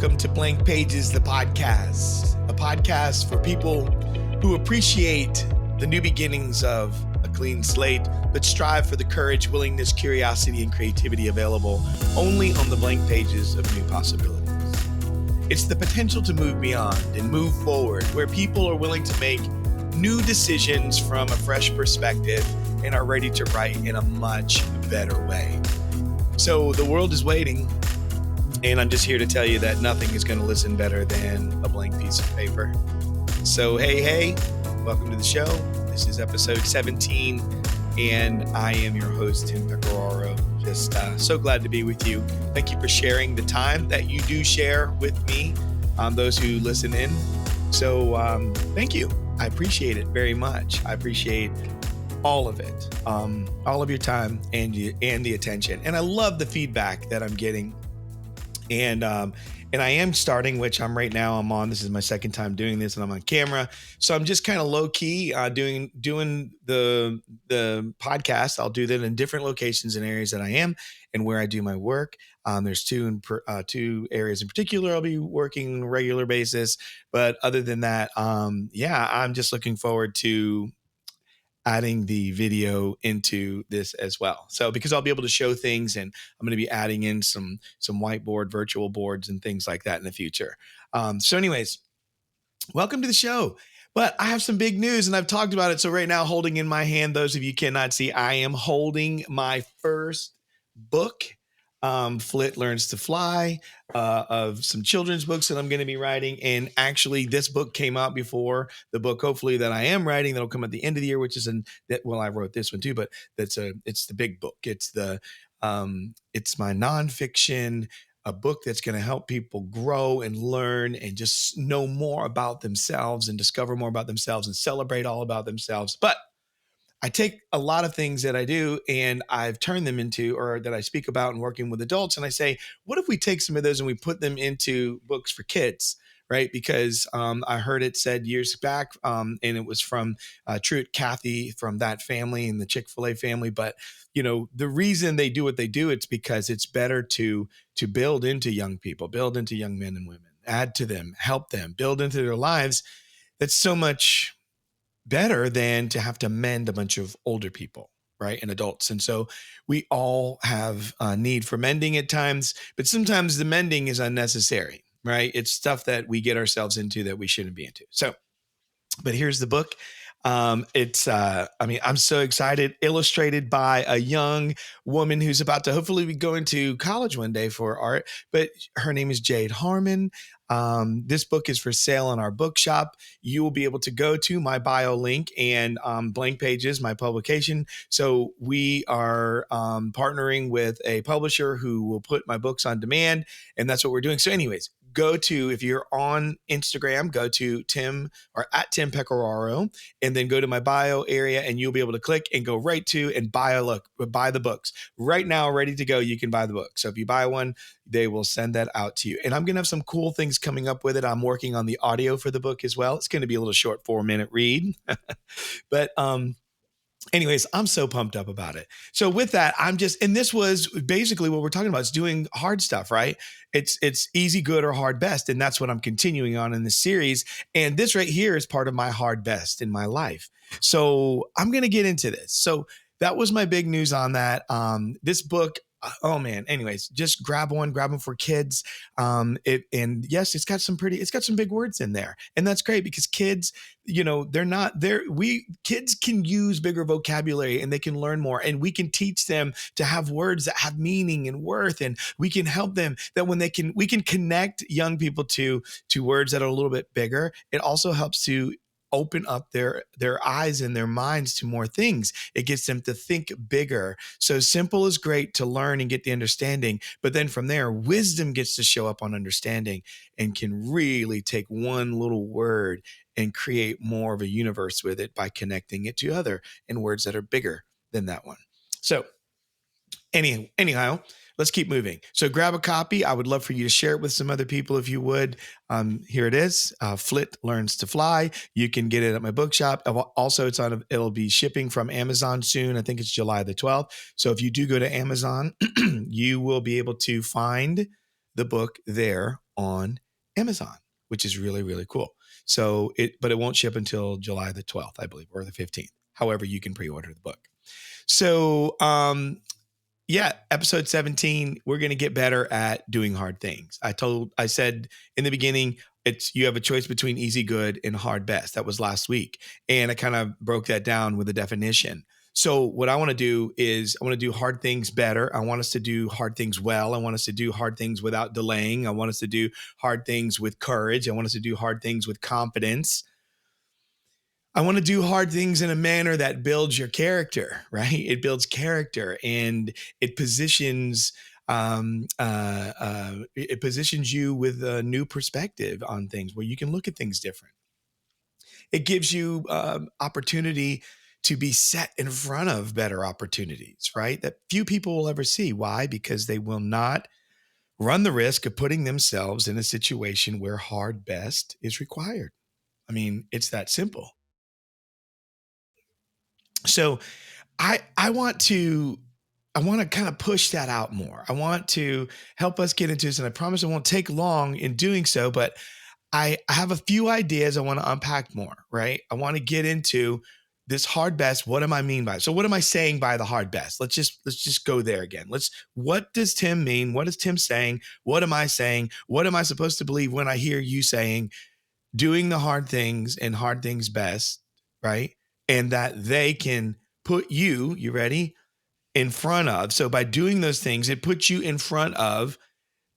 welcome to Blank Pages, the podcast, a podcast for people who appreciate the new beginnings of a clean slate, but strive for the courage, willingness, curiosity, and creativity available only on the blank pages of new possibilities. It's the potential to move beyond and move forward, where people are willing to make new decisions from a fresh perspective and are ready to write in a much better way. So the world is waiting, and I'm just here to tell you that nothing is going to listen better than a blank piece of paper. So hey, welcome to the show. This is episode 17, and I am your host, Tim Pecoraro. Just so glad to be with you. Thank you for sharing the time that you do share with me, those who listen in. So thank you. I appreciate it very much. I appreciate all of it, all of your time and the attention. And I love the feedback that I'm getting. And I am starting, which I'm right now. I'm on. This is my second time doing this, and I'm on camera. So I'm just kind of low key doing the podcast. I'll do that in different locations and areas that I am and where I do my work. There's two areas in particular I'll be working on a regular basis. But other than that, I'm just looking forward to adding the video into this as well. So because I'll be able to show things, and I'm going to be adding in some whiteboard, virtual boards and things like that in the future. So anyways, welcome to the show. But I have some big news, and I've talked about it. So right now, holding in my hand, those of you cannot see, I am holding my first book, Flit Learns to Fly, of some children's books that I'm going to be writing. And actually, this book came out before the book, hopefully, that I am writing that'll come at the end of the year, which is I wrote this one too, but it's the big book. It's my nonfiction, a book that's going to help people grow and learn and just know more about themselves and discover more about themselves and celebrate all about themselves. But I take a lot of things that I do and I've turned them into, or that I speak about in working with adults. And I say, what if we take some of those and we put them into books for kids, right? Because I heard it said years back, and it was from Truett Cathy from that family and the Chick-fil-A family. But, the reason they do what they do, it's because it's better to build into young people, build into young men and women, add to them, help them, build into their lives. That's so much better than to have to mend a bunch of older people, right? And adults. And so we all have a need for mending at times, but sometimes the mending is unnecessary, right? It's stuff that we get ourselves into that we shouldn't be into. So, but here's the book. I'm so excited. Illustrated by a young woman who's about to hopefully be going to college one day for art, but her name is Jade Harmon. This book is for sale in our bookshop. You will be able to go to my bio link and Blank Pages, my publication. So we are partnering with a publisher who will put my books on demand, and that's what we're doing. So anyways, if you're on Instagram, go to Tim Pecoraro, and then go to my bio area, and you'll be able to click and go right to and buy the books right now, ready to go. You can buy the book. So if you buy one, they will send that out to you. And I'm going to have some cool things coming up with it. I'm working on the audio for the book as well. It's going to be a little short 4-minute read, but, anyways, I'm so pumped up about it. So with that, and this was basically what we're talking about, is doing hard stuff, right? It's easy, good, or hard best. And that's what I'm continuing on in this series. And this right here is part of my hard best in my life. So I'm going to get into this. So that was my big news on that. This book, oh man. Anyways, just grab them for kids. And yes, it's got some big words in there, and that's great because kids, kids can use bigger vocabulary and they can learn more, and we can teach them to have words that have meaning and worth. And we can help them that we can connect young people to words that are a little bit bigger. It also helps to open up their eyes and their minds to more things. It gets them to think bigger. So simple is great to learn and get the understanding, but then from there, wisdom gets to show up on understanding and can really take one little word and create more of a universe with it by connecting it to other and words that are bigger than that one. So anyhow, let's keep moving. So grab a copy. I would love for you to share it with some other people if you would. Here it is. Flit Learns to Fly. You can get it at my bookshop. Also, it'll be shipping from Amazon soon. I think it's July the 12th. So if you do go to Amazon, you will be able to find the book there on Amazon, which is really, really cool. But it won't ship until July the 12th, I believe, or the 15th. However, you can pre-order the book. So, yeah, episode 17, we're going to get better at doing hard things. I said in the beginning, you have a choice between easy good and hard best. That was last week. And I kind of broke that down with a definition. So what I want to do is I want to do hard things better. I want us to do hard things well. I want us to do hard things without delaying. I want us to do hard things with courage. I want us to do hard things with confidence. I want to do hard things in a manner that builds your character, right? It builds character and it positions it positions you with a new perspective on things where you can look at things different. It gives you opportunity to be set in front of better opportunities, right? That few people will ever see. Why? Because they will not run the risk of putting themselves in a situation where hard best is required. I mean, it's that simple. So I want to kind of push that out more. I want to help us get into this, and I promise it won't take long in doing so, but I have a few ideas I want to unpack more, right? I want to get into this hard best. What am I mean by it? So what am I saying by the hard best? Let's just go there again. What does Tim mean? What is Tim saying? What am I saying? What am I supposed to believe when I hear you saying doing the hard things and hard things best, right? And that they can put you ready, in front of. So by doing those things, it puts you in front of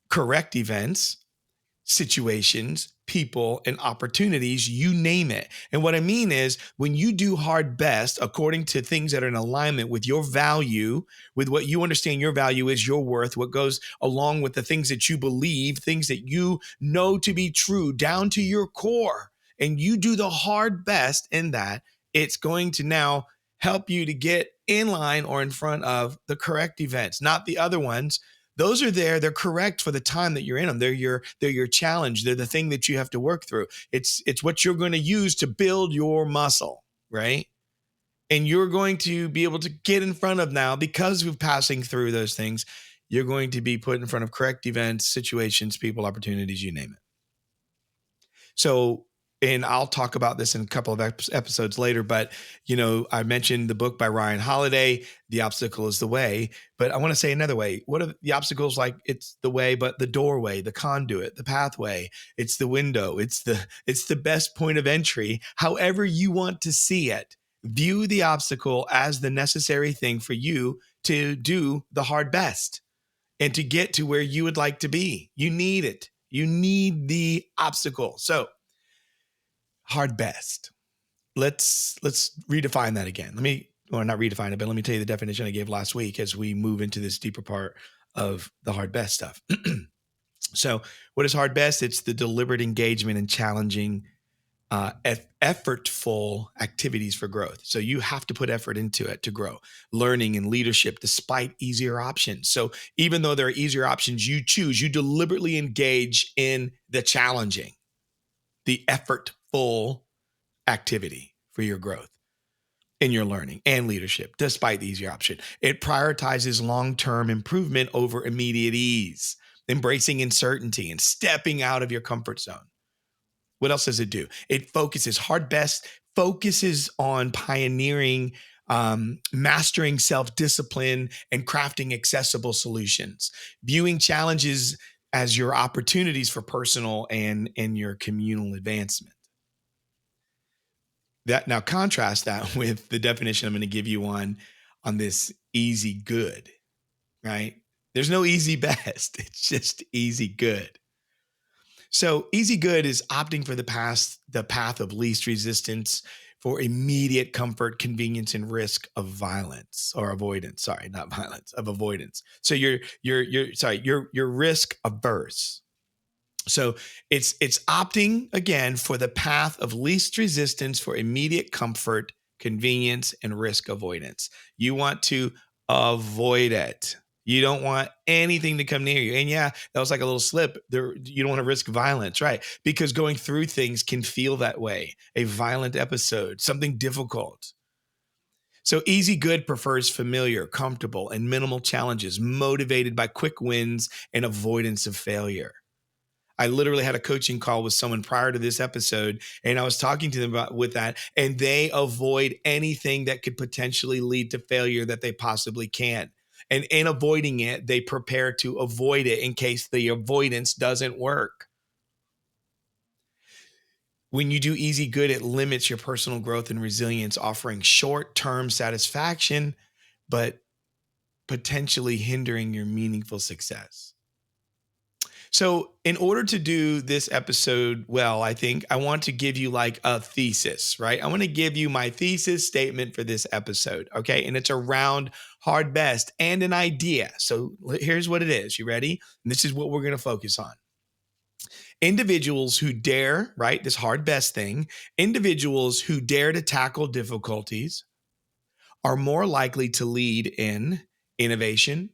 correct events, situations, people, and opportunities, you name it. And what I mean is when you do hard best, according to things that are in alignment with your value, with what you understand your value is, your worth, what goes along with the things that you believe, things that you know to be true down to your core, and you do the hard best in that, it's going to now help you to get in line or in front of the correct events, not the other ones. Those are there. They're correct for the time that you're in them. They're your challenge. They're the thing that you have to work through. It's what you're going to use to build your muscle, right? And you're going to be able to get in front of now because of passing through those things. You're going to be put in front of correct events, situations, people, opportunities, you name it. So, and I'll talk about this in a couple of episodes later, but I mentioned the book by Ryan Holiday, The Obstacle is the Way, but I want to say another way. What are the obstacles like? It's the way, but the doorway, the conduit, the pathway, it's the window, it's the best point of entry. However you want to see it, view the obstacle as the necessary thing for you to do the hard best and to get to where you would like to be. You need it. You need the obstacle. So hard best. Let's redefine that again. Not redefine it, but let me tell you the definition I gave last week as we move into this deeper part of the hard best stuff. So what is hard best? It's the deliberate engagement in challenging, effortful activities for growth. So you have to put effort into it to grow. Learning and leadership despite easier options. So even though there are easier options you choose, you deliberately engage in the challenging, the effortful activity for your growth in your learning and leadership, despite the easier option. It prioritizes long-term improvement over immediate ease, embracing uncertainty and stepping out of your comfort zone. What else does it do? It focuses, hard best focuses on pioneering, mastering self-discipline and crafting accessible solutions, viewing challenges as your opportunities for personal and your communal advancement. That now contrast that with the definition I'm going to give you on this easy good, right? There's no easy best. It's just easy good. So easy good is opting for the path of least resistance for immediate comfort, convenience, and risk of violence or avoidance. Sorry, not violence, of avoidance. So you're risk averse. So it's opting again for the path of least resistance for immediate comfort, convenience, and risk avoidance. You want to avoid it. You don't want anything to come near you. And yeah, that was like a little slip there. You don't want to risk violence, right? Because going through things can feel that way. A violent episode, something difficult. So easy good prefers familiar, comfortable, and minimal challenges, motivated by quick wins and avoidance of failure. I literally had a coaching call with someone prior to this episode, and I was talking to them about with that, and they avoid anything that could potentially lead to failure that they possibly can. And in avoiding it, they prepare to avoid it in case the avoidance doesn't work. When you do easy good, it limits your personal growth and resilience, offering short term satisfaction, but potentially hindering your meaningful success. So, in order to do this episode well, I think I want to give you like a thesis, right? I want to give you my thesis statement for this episode, okay? And it's around hard best and an idea. So, here's what it is. You ready? And this is what we're going to focus on. Individuals who dare, right? This hard best thing, individuals who dare to tackle difficulties are more likely to lead in innovation,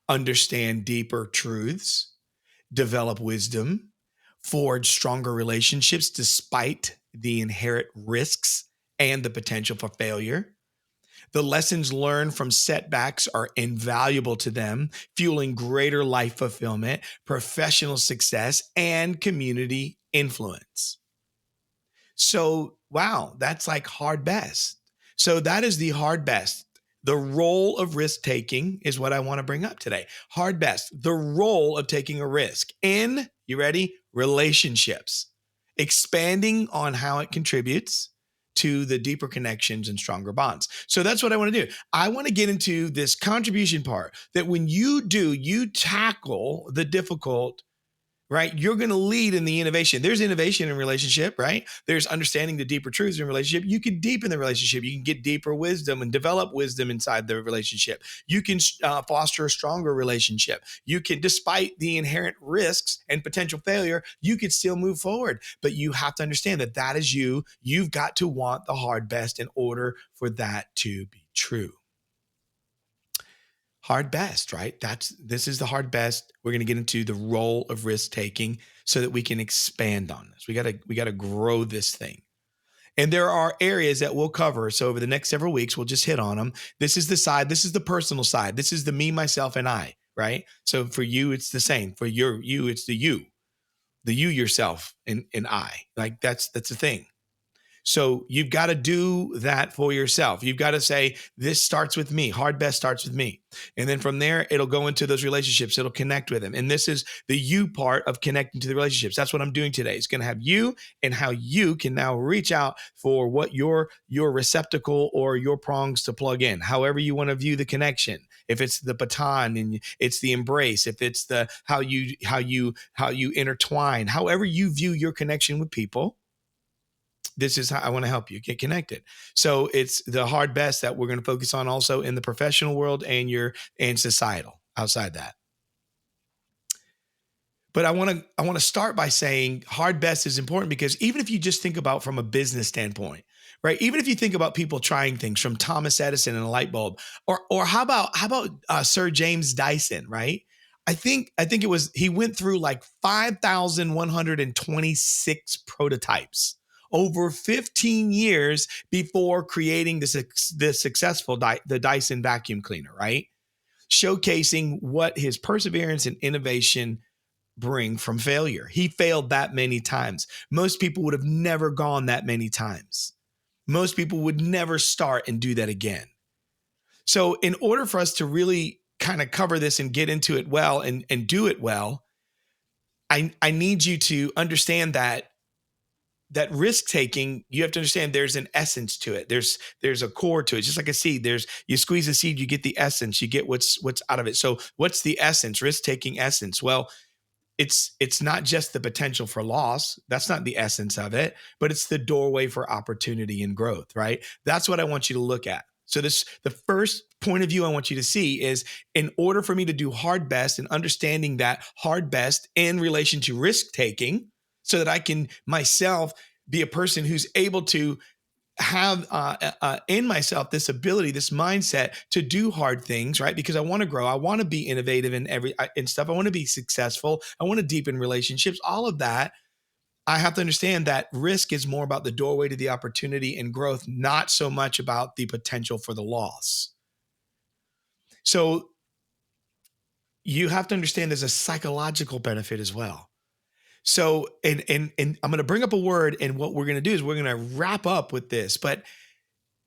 understand deeper truths, develop wisdom, forge stronger relationships despite the inherent risks and the potential for failure. The lessons learned from setbacks are invaluable to them, fueling greater life fulfillment, professional success, and community influence. So, wow, that's like hard best. So, that is the hard best. The role of risk taking is what I want to bring up today. Hard best, the role of taking a risk in, you ready? Relationships, expanding on how it contributes to the deeper connections and stronger bonds. So that's what I want to do. I want to get into this contribution part that when you tackle the difficult, right? You're going to lead in the innovation. There's innovation in relationship, right? There's understanding the deeper truths in relationship. You can deepen the relationship. You can get deeper wisdom and develop wisdom inside the relationship. You can foster a stronger relationship. You can, despite the inherent risks and potential failure, you could still move forward. But you have to understand that that is you. You've got to want the hard best in order for that to be true. Hard best, right? This is the hard best. We're going to get into the role of risk taking so that we can expand on this. We got to grow this thing. And there are areas that we'll cover. So over the next several weeks, we'll just hit on them. This is the personal side. This is the me, myself, and I, right? So for you, it's the same. For you, it's the you, yourself, and I. Like that's the thing. So you've got to do that for yourself. You've got to say, this starts with me. Hard best starts with me. And then from there, it'll go into those relationships. It'll connect with them. And this is the you part of connecting to the relationships. That's what I'm doing today. It's going to have you and how you can now reach out for what your receptacle or your prongs to plug in, however you want to view the connection. If it's the baton and it's the embrace, if it's the how you intertwine, however you view your connection with people, this is how I want to help you get connected. So it's the hard best that we're going to focus on also in the professional world and societal outside that. But I want to start by saying hard best is important because even if you just think about from a business standpoint, right? Even if you think about people trying things from Thomas Edison and a light bulb, or how about Sir James Dyson, right? I think it was he went through like 5,126 prototypes over 15 years before creating the successful the Dyson vacuum cleaner, right? Showcasing what his perseverance and innovation bring from failure. He failed that many times. Most people would have never gone that many times. Most people would never start and do that again. So in order for us to really kind of cover this and get into it well and do it well, I need you to understand that risk taking, you have to understand there's an essence to it. There's a core to it. Just like a seed, you squeeze a seed, you get the essence, you get what's out of it. So what's the essence, risk taking essence? Well, it's not just the potential for loss. That's not the essence of it, but it's the doorway for opportunity and growth, right? That's what I want you to look at. So the first point of view I want you to see is in order for me to do hard best and understanding that hard best in relation to risk taking so that I can myself be a person who's able to have in myself this ability, this mindset to do hard things, right? Because I want to grow. I want to be innovative in stuff. I want to be successful. I want to deepen relationships, all of that. I have to understand that risk is more about the doorway to the opportunity and growth, not so much about the potential for the loss. So you have to understand there's a psychological benefit as well. So, and I'm going to bring up a word, and what we're going to do is we're going to wrap up with this, but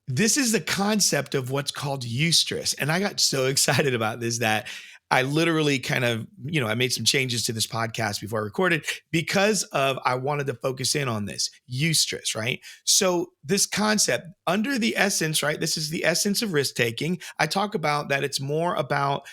this is the concept of what's called eustress. And I got so excited about this that I literally kind of, I made some changes to this podcast before I recorded because of I wanted to focus in on this eustress, right? So this concept under the essence, right? This is the essence of risk taking. I talk about that it's more about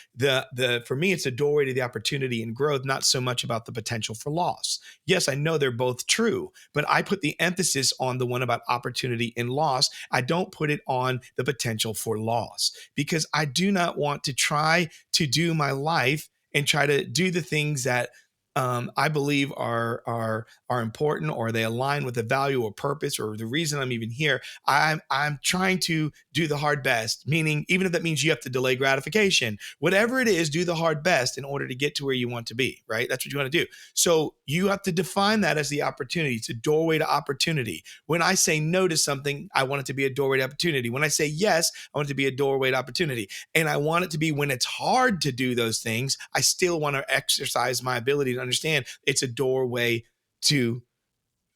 for me, it's a doorway to the opportunity and growth, not so much about the potential for loss. Yes, I know they're both true, but I put the emphasis on the one about opportunity and loss. I don't put it on the potential for loss because I do not want to try to do my life and try to do the things that I believe are important, or they align with the value or purpose or the reason I'm even here. I'm trying to do the hard best, meaning even if that means you have to delay gratification, whatever it is, do the hard best in order to get to where you want to be, right? That's what you want to do. So you have to define that as the opportunity. It's a doorway to opportunity. When I say no to something, I want it to be a doorway to opportunity. When I say yes, I want it to be a doorway to opportunity. And I want it to be when it's hard to do those things, I still want to exercise my ability to understand it's a doorway to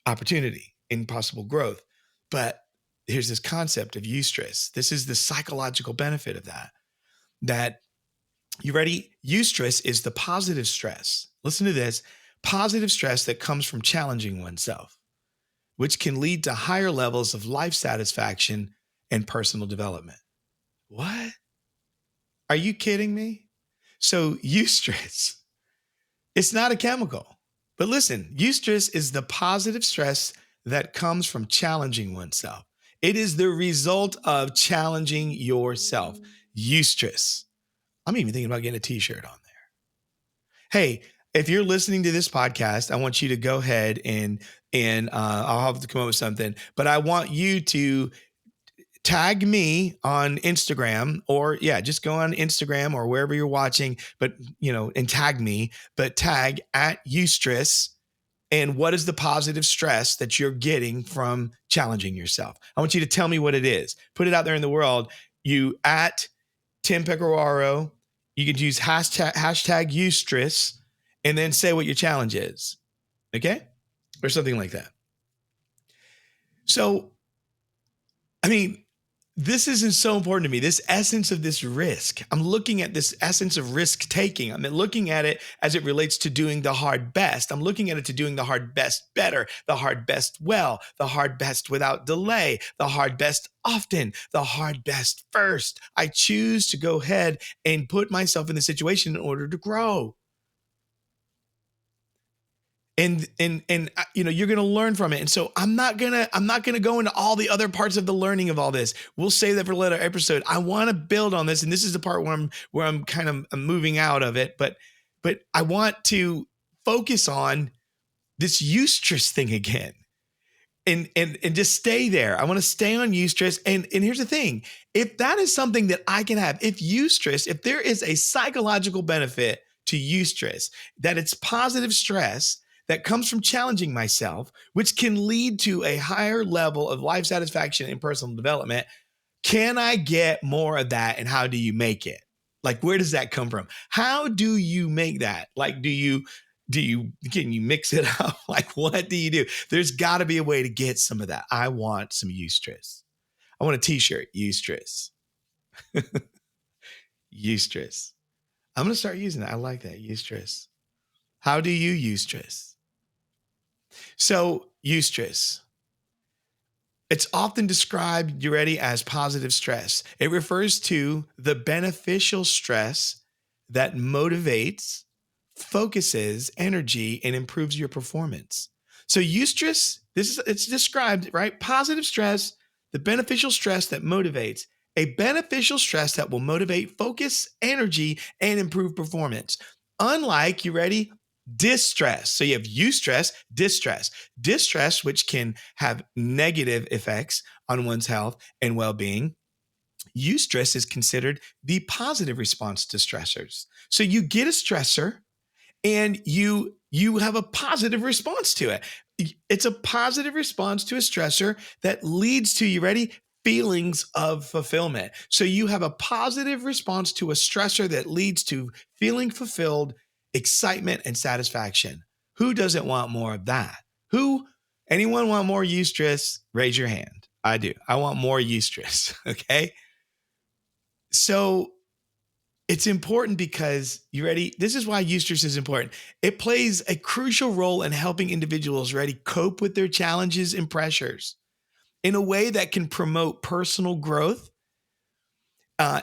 opportunity and possible growth. But here's this concept of eustress. This is the psychological benefit of that you ready? Eustress is the positive stress. Listen to this. Positive stress that comes from challenging oneself, which can lead to higher levels of life satisfaction and personal development. What? Are you kidding me? So eustress, it's not a chemical. But listen, eustress is the positive stress that comes from challenging oneself. It is the result of challenging yourself. Eustress. I'm even thinking about getting a t-shirt on there. Hey, if you're listening to this podcast, I want you to go ahead and I'll have to come up with something, but I want you to tag me on Instagram, or just go on Instagram or wherever you're watching, but and tag me, but tag at eustress. And what is the positive stress that you're getting from challenging yourself? I want you to tell me what it is. Put it out there in the world. You at Tim Pecoraro, you could use hashtag eustress and then say what your challenge is. Okay? Or something like that. So, this isn't so important to me. This essence of this risk. I'm looking at this essence of risk taking. I'm looking at it as it relates to doing the hard best. I'm looking at it to doing the hard best better, the hard best well, the hard best without delay, the hard best often, the hard best first. I choose to go ahead and put myself in the situation in order to grow. And you're going to learn from it. And so I'm not going to go into all the other parts of the learning of all this. We'll save that for a later episode. I want to build on this. And this is the part where I'm kind of moving out of it, but I want to focus on this eustress thing again and just stay there. I want to stay on eustress. And here's the thing. If that is something that I can have, if there is a psychological benefit to eustress, that it's positive stress that comes from challenging myself, which can lead to a higher level of life satisfaction and personal development. Can I get more of that? And how do you make it? Like, where does that come from? How do you make that? Like, can you mix it up? Like, what do you do? There's got to be a way to get some of that. I want some eustress. I want a t-shirt, eustress. Eustress. I'm going to start using that. I like that, eustress. How do you eustress? So eustress, it's often described, you ready, as positive stress. It refers to the beneficial stress that motivates, focuses energy, and improves your performance. So eustress, it's described, right? Positive stress, the beneficial stress that motivates, a beneficial stress that will motivate, focus, energy, and improve performance. Unlike, you ready? Distress. So you have eustress, distress. Distress, which can have negative effects on one's health and well-being. Eustress is considered the positive response to stressors. So you get a stressor and you have a positive response to it. It's a positive response to a stressor that leads to, you ready? Feelings of fulfillment. So you have a positive response to a stressor that leads to feeling fulfilled, excitement, and satisfaction. Who doesn't want more of that? Anyone want more eustress? Raise your hand. I do. I want more eustress. Okay. So it's important because, you ready? This is why eustress is important. It plays a crucial role in helping individuals cope with their challenges and pressures in a way that can promote personal growth,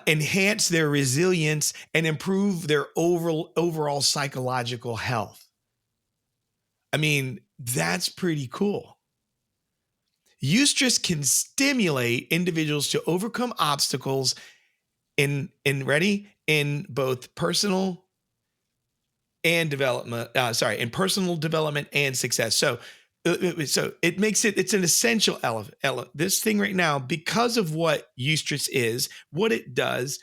enhance their resilience, and improve their overall psychological health. I mean, that's pretty cool. Eustress can stimulate individuals to overcome obstacles in both personal and development. In personal development and success. So it makes it's an essential element. This thing right now, because of what eustress is, what it does,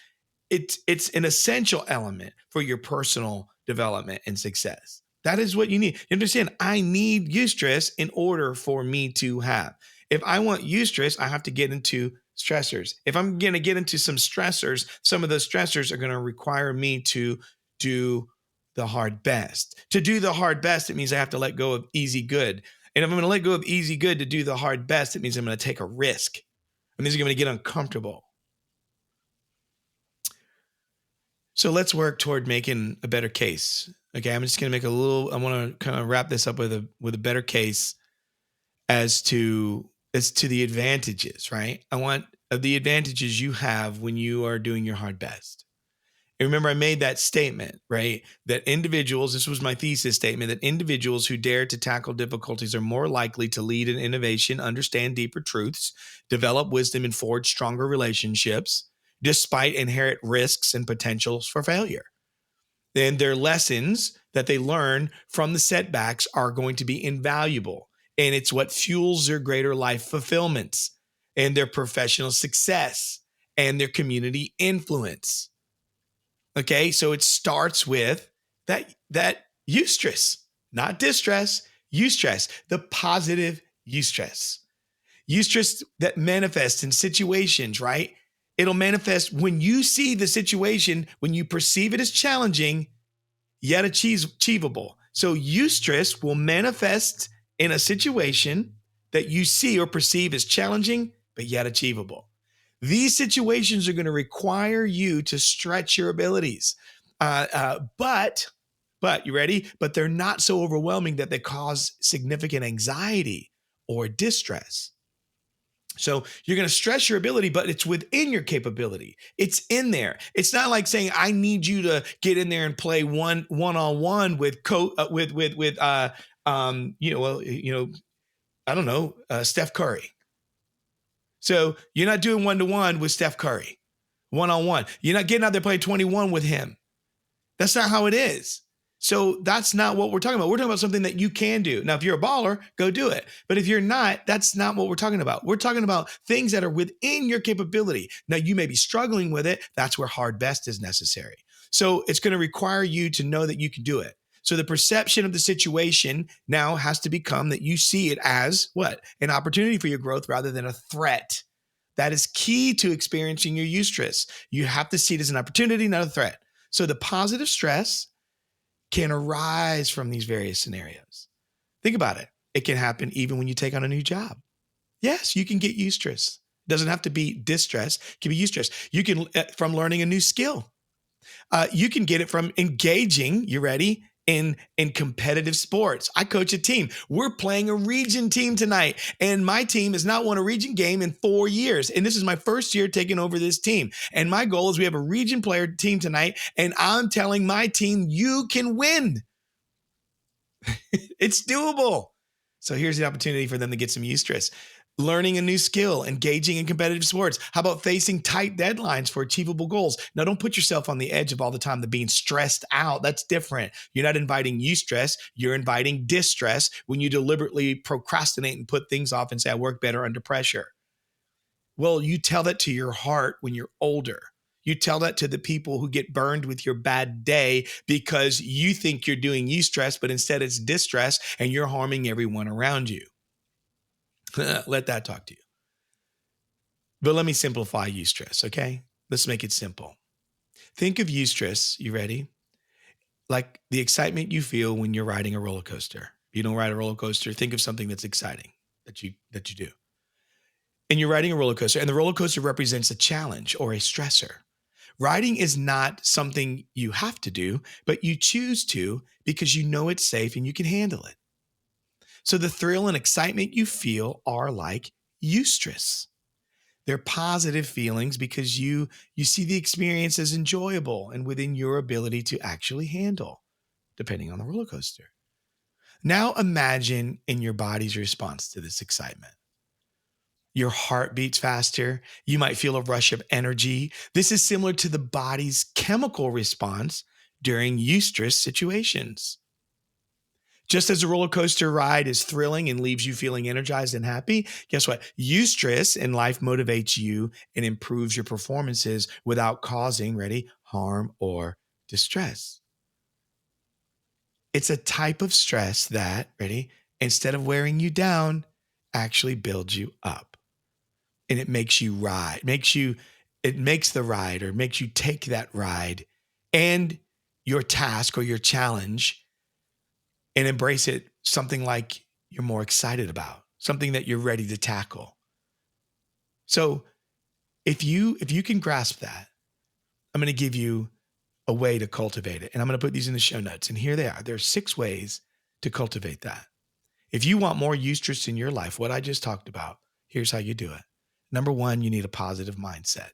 it's an essential element for your personal development and success. That is what you need. You understand? I need eustress in order for me to have. If I want eustress, I have to get into stressors. If I'm going to get into some stressors, some of those stressors are going to require me to do the hard best. To do the hard best, it means I have to let go of easy good. And if I'm going to let go of easy good to do the hard best, it means I'm going to take a risk. It means I'm going to get uncomfortable. So let's work toward making a better case. Okay, I'm just going to I want to kind of wrap this up with a better case as to the advantages, right? I want the advantages you have when you are doing your hard best. And remember, I made that statement, right? That individuals, this was my thesis statement, that individuals who dare to tackle difficulties are more likely to lead in innovation, understand deeper truths, develop wisdom, and forge stronger relationships, despite inherent risks and potentials for failure. Then their lessons that they learn from the setbacks are going to be invaluable. And it's what fuels their greater life fulfillments and their professional success and their community influence. Okay, so it starts with that eustress, not distress, eustress, the positive eustress. Eustress that manifests in situations, right? It'll manifest when you see the situation, when you perceive it as challenging, yet achievable. So eustress will manifest in a situation that you see or perceive as challenging, but yet achievable. These situations are going to require you to stretch your abilities. But you ready? But they're not so overwhelming that they cause significant anxiety or distress. So you're going to stress your ability, but it's within your capability. It's in there. It's not like saying, I need you to get in there and play one-on-one with Steph Curry. So you're not doing one-to-one with Steph Curry, one-on-one. You're not getting out there playing 21 with him. That's not how it is. So that's not what we're talking about. We're talking about something that you can do. Now, if you're a baller, go do it. But if you're not, that's not what we're talking about. We're talking about things that are within your capability. Now, you may be struggling with it. That's where hard best is necessary. So it's going to require you to know that you can do it. So the perception of the situation now has to become that you see it as what? An opportunity for your growth rather than a threat. That is key to experiencing your eustress. You have to see it as an opportunity, not a threat. So the positive stress can arise from these various scenarios. Think about it. It can happen even when you take on a new job. Yes, you can get eustress. It doesn't have to be distress. It can be eustress. You can from learning a new skill. You can get it from engaging, you ready, in competitive sports. I coach a team. We're playing a region team tonight, and my team has not won a region game in 4 years. And this is my first year taking over this team. And my goal is we have a region player team tonight, and I'm telling my team, you can win. It's doable. So here's the opportunity for them to get some eustress. Learning a new skill, engaging in competitive sports. How about facing tight deadlines for achievable goals? Now, don't put yourself on the edge of all the time the being stressed out. That's different. You're not inviting eustress. You're inviting distress when you deliberately procrastinate and put things off and say, I work better under pressure. Well, you tell that to your heart when you're older. You tell that to the people who get burned with your bad day because you think you're doing eustress, but instead it's distress and you're harming everyone around you. Let that talk to you. But let me simplify eustress, okay? Let's make it simple. Think of eustress, you ready? like the excitement you feel when you're riding a roller coaster. If you don't ride a roller coaster, think of something that's exciting that you do. And you're riding a roller coaster, and the roller coaster represents a challenge or a stressor. Riding is not something you have to do, but you choose to because you know it's safe and you can handle it. So the thrill and excitement you feel are like eustress. They're positive feelings because you see the experience as enjoyable and within your ability to actually handle, depending on the roller coaster. Now imagine in your body's response to this excitement. Your heart beats faster. You might feel a rush of energy. This is similar to the body's chemical response during eustress situations. Just as a roller coaster ride is thrilling and leaves you feeling energized and happy, guess what? Eustress in life motivates you and improves your performances without causing, ready, harm or distress. It's a type of stress that, ready, instead of wearing you down, actually builds you up. And it makes you ride, it makes the ride or makes you take that ride and your task or your challenge and embrace it something like you're more excited about, something that you're ready to tackle. So if you can grasp that, I'm going to give you a way to cultivate it. And I'm going to put these in the show notes. And here they are. There are 6 ways to cultivate that. If you want more eustress in your life, what I just talked about, here's how you do it. Number 1, you need a positive mindset.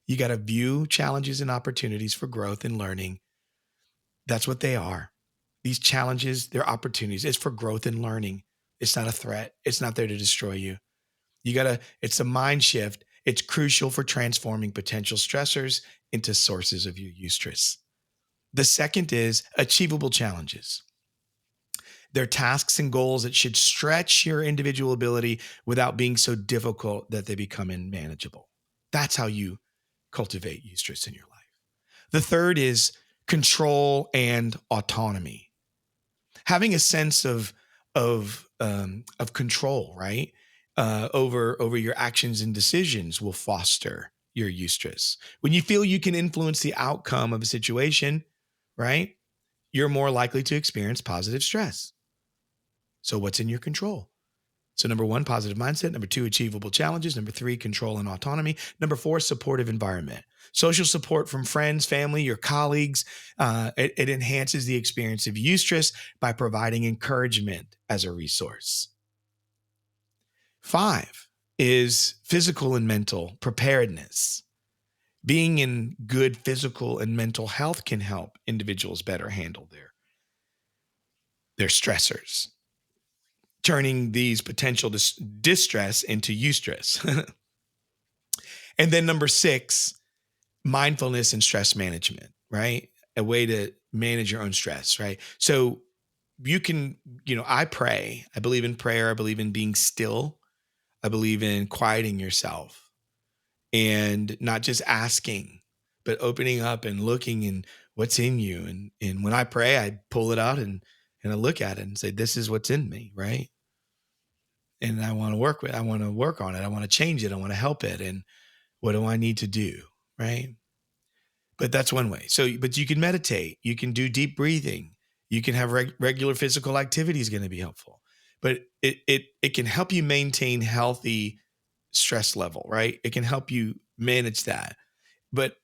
You got to view challenges and opportunities for growth and learning. That's what they are. These challenges, they're opportunities. It's for growth and learning. It's not a threat. It's not there to destroy you. It's a mind shift. It's crucial for transforming potential stressors into sources of your eustress. The second is achievable challenges. They're tasks and goals that should stretch your individual ability without being so difficult that they become unmanageable. That's how you cultivate eustress in your life. The third is control and autonomy. Having a sense of control, right, over your actions and decisions will foster your eustress. When you feel you can influence the outcome of a situation, right, you're more likely to experience positive stress. So, what's in your control? So, number 1, positive mindset. Number 2, achievable challenges. Number 3, control and autonomy. Number 4, supportive environment. Social support from friends, family, your colleagues. It enhances the experience of eustress by providing encouragement as a resource. 5 is physical and mental preparedness. Being in good physical and mental health can help individuals better handle their stressors, turning these potential distress into eustress. And then number 6, mindfulness and stress management, right? A way to manage your own stress, right? So you can, I pray. I believe in prayer. I believe in being still. I believe in quieting yourself and not just asking, but opening up and looking in what's in you. And when I pray, I pull it out and I look at it and say, this is what's in me, right? And I want to work on it. I want to change it. I want to help it. And what do I need to do? Right. But that's one way. So, but you can meditate, you can do deep breathing, you can have regular physical activity is going to be helpful, but it can help you maintain healthy stress level, right? It can help you manage that, but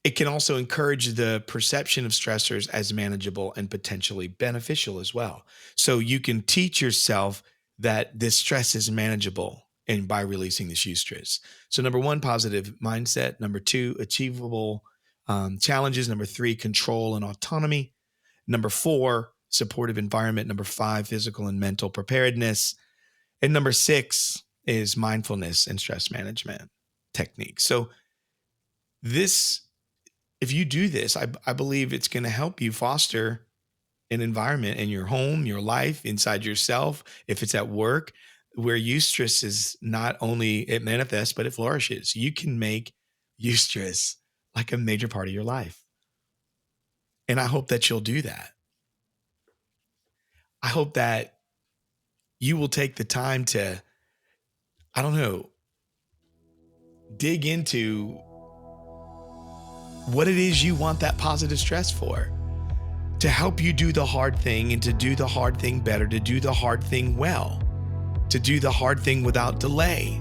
it can also encourage the perception of stressors as manageable and potentially beneficial as well. So you can teach yourself that this stress is manageable and by releasing this eustress. So number 1, positive mindset. Number 2, achievable challenges. Number 3, control and autonomy. Number 4, supportive environment. Number 5, physical and mental preparedness. And number 6 is mindfulness and stress management techniques. So this if you do this, I believe it's going to help you foster an environment in your home, your life, inside yourself, if it's at work, where eustress is not only it manifests, but it flourishes. You can make eustress like a major part of your life. And I hope that you'll do that. I hope that you will take the time to, I don't know, dig into what it is you want that positive stress for, to help you do the hard thing and to do the hard thing better, to do the hard thing well, to do the hard thing without delay,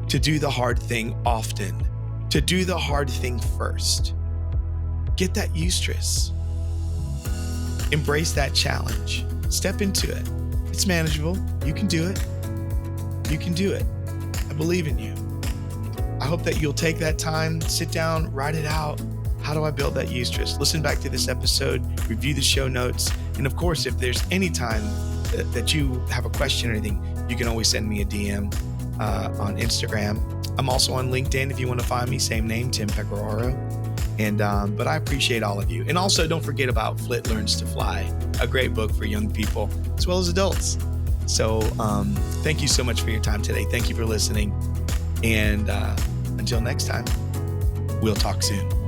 to do the hard thing often, to do the hard thing first. Get that eustress. Embrace that challenge. Step into it. It's manageable. You can do it. You can do it. I believe in you. I hope that you'll take that time, sit down, write it out. How do I build that eustress? Listen back to this episode, review the show notes. And of course, if there's any time that you have a question or anything, you can always send me a DM on Instagram. I'm also on LinkedIn if you want to find me, same name, Tim Pecoraro. And but I appreciate all of you. And also don't forget about Flit Learns to Fly, a great book for young people as well as adults. So thank you so much for your time today. Thank you for listening. And until next time, we'll talk soon.